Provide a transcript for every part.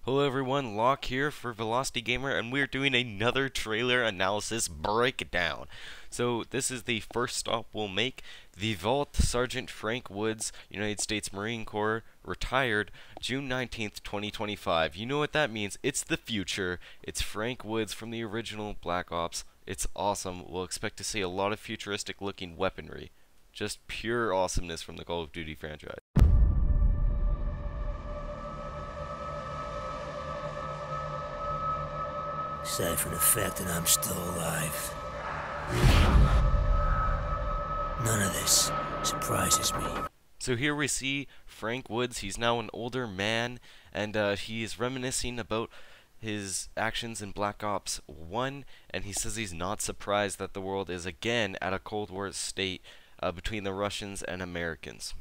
Hello everyone, Locke here for Velocity Gamer, and we're doing another trailer analysis breakdown. So this is the first stop we'll make. The Vault Sergeant Frank Woods, United States Marine Corps, retired June 19th, 2025. You know what that means. It's the future. It's Frank Woods from the original Black Ops. It's awesome. We'll expect to see a lot of futuristic looking weaponry. Just pure awesomeness from the Call of Duty franchise. Aside from the fact that I'm still alive, none of this surprises me. So here we see Frank Woods. He's now an older man, and he is reminiscing about his actions in Black Ops 1, and he says he's not surprised that the world is again at a Cold War state between the Russians and Americans.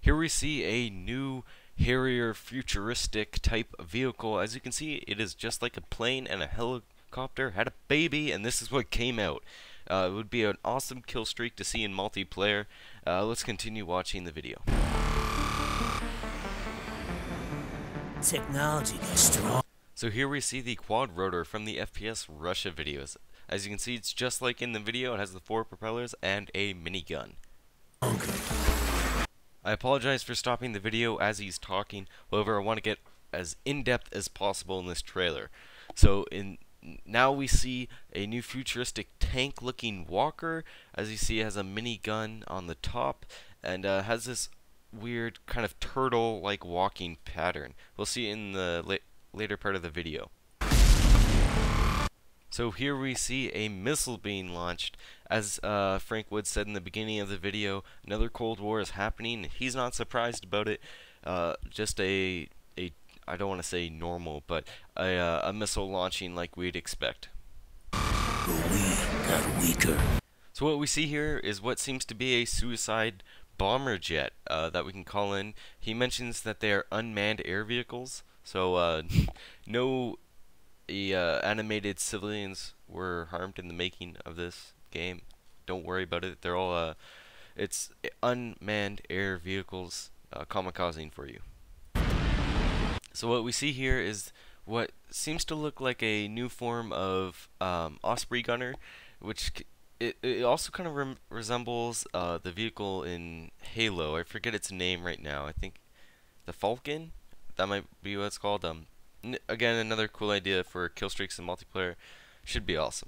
Here we see a new Harrier futuristic type vehicle. As you can see, it is just like a plane and a helicopter had a baby, and this is what came out. It would be an awesome kill streak to see in multiplayer. Let's continue watching the video. Technology got strong. So here we see the quad rotor from the FPS Russia videos. As you can see, it's just like in the video. It has the 4 propellers and a minigun. I apologize for stopping the video as he's talking. However, I want to get as in-depth as possible in this trailer. So now we see a new futuristic tank-looking walker. As you see, it has a minigun on the top and has this weird kind of turtle-like walking pattern. We'll see it in the later part of the video. So here we see a missile being launched. As Frank Woods said in the beginning of the video, another Cold War is happening. He's not surprised about it. Just I don't want to say normal, but a missile launching like we'd expect. But we got weaker. So what we see here is what seems to be a suicide bomber jet that we can call in. He mentions that they are unmanned air vehicles, so no animated civilians were harmed in the making of this game. Don't worry about it. They're all it's unmanned air vehicles kamikazing for you. So what we see here is what seems to look like a new form of Osprey gunner, which it also kind of resembles the vehicle in Halo. I forget its name right now. I think the Falcon. That might be what it's called. Again, another cool idea for kill streaks in multiplayer. Should be awesome.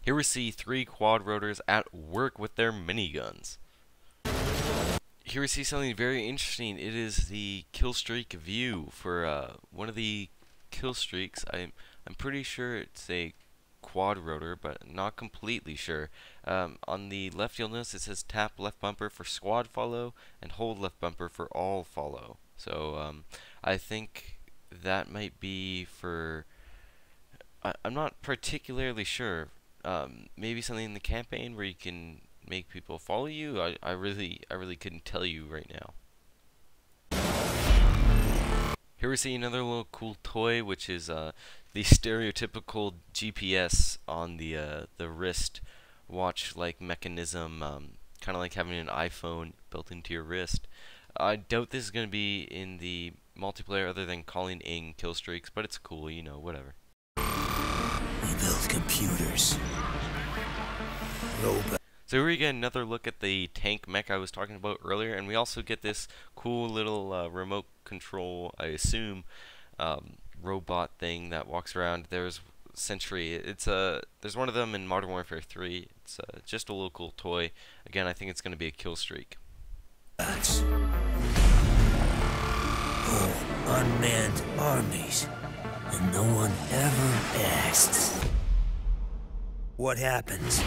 Here we see 3 quad rotors at work with their miniguns. Here we see something very interesting. It is the kill streak view for one of the kill streaks. I'm pretty sure it's a quad rotor, but not completely sure. On the left, you'll notice it says tap left bumper for squad follow and hold left bumper for all follow. So I think that might be for, I'm not particularly sure, maybe something in the campaign where you can make people follow you. I really couldn't tell you right now. Here we see another little cool toy, which is the stereotypical GPS on the wrist watch-like mechanism, kind of like having an iPhone built into your wrist. I doubt this is going to be in the multiplayer other than calling in kill streaks, but it's cool, you know, whatever. We build computers. Robots. So here we get another look at the tank mech I was talking about earlier, and we also get this cool little remote control, I assume, robot thing that walks around. There's Sentry. There's one of them in Modern Warfare 3. It's just a little cool toy. Again, I think it's going to be a kill streak. Oh, unmanned armies, and no one ever asks. What happens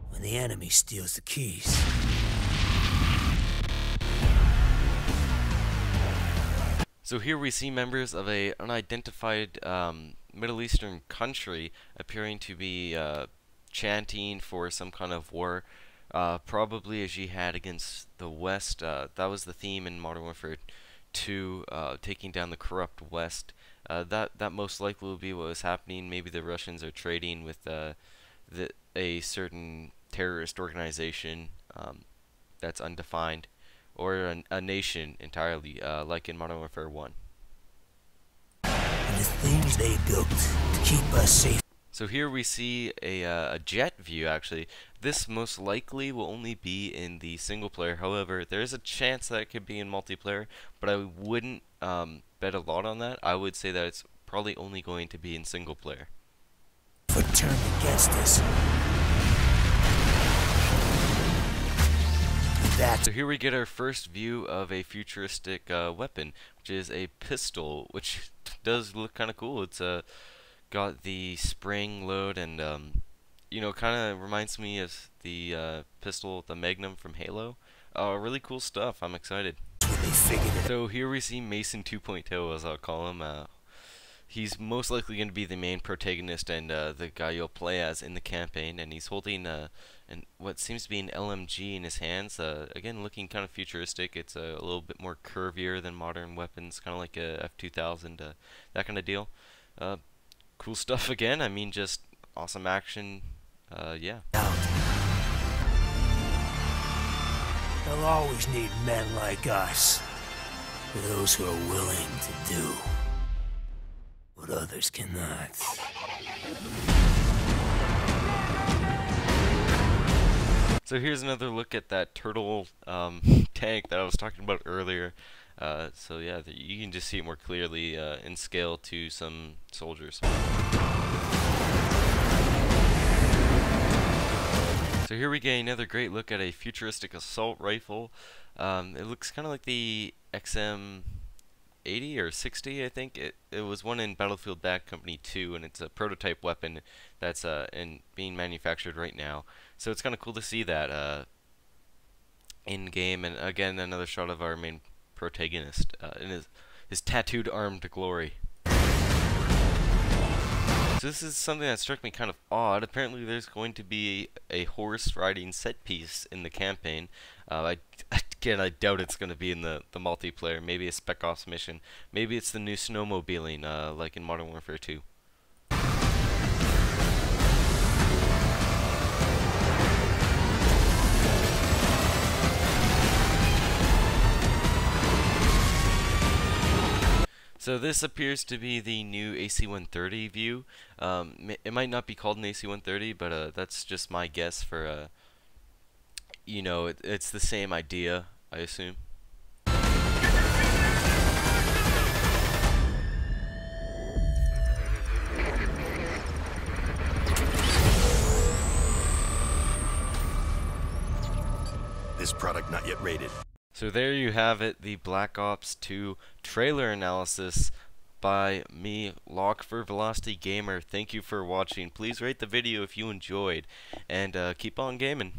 when the enemy steals the keys? So here we see members of an unidentified Middle Eastern country appearing to be chanting for some kind of war, probably a jihad against the West. That was the theme in Modern Warfare 2, taking down the corrupt West. That most likely will be what was happening. Maybe the Russians are trading with a certain terrorist organization that's undefined, or a nation entirely, like in Modern Warfare 1. And the things they built to keep us safe. So here we see a jet view, actually. This most likely will only be in the single player. However, there is a chance that it could be in multiplayer, but I wouldn't bet a lot on that. I would say that it's probably only going to be in single player. For turn against us. So here we get our first view of a futuristic weapon, which is a pistol, which does look kind of cool. It's got the spring load, and you know, kind of reminds me of the pistol, the Magnum from Halo. Really cool stuff. I'm excited. So here we see Mason 2.0, as I'll call him. He's most likely going to be the main protagonist and the guy you'll play as in the campaign, and he's holding what seems to be an LMG in his hands. Again, looking kind of futuristic. It's a little bit more curvier than modern weapons, kind of like a F2000, that kind of deal. Cool stuff again. I mean, just awesome action. Yeah. They'll always need men like us. Those who are willing to do what others cannot. So here's another look at that turtle tank that I was talking about earlier. So yeah, you can just see it more clearly in scale to some soldiers. So here we get another great look at a futuristic assault rifle. It looks kind of like the XM80 or 60, I think. It was one in Battlefield Bad Company 2, and it's a prototype weapon that's being manufactured right now. So it's kind of cool to see that in game, and again another shot of our main protagonist in his tattooed armed glory. So this is something that struck me kind of odd. Apparently there's going to be a horse riding set piece in the campaign. Again, I doubt it's going to be in the multiplayer. Maybe a Spec Ops mission. Maybe it's the new snowmobiling like in Modern Warfare 2. So this appears to be the new AC-130 view. It might not be called an AC-130, but that's just my guess for, you know, it's the same idea, I assume. This product not yet rated. So there you have it, the Black Ops 2 trailer analysis by me, Lock4Velocity Gamer. Thank you for watching. Please rate the video if you enjoyed, and keep on gaming.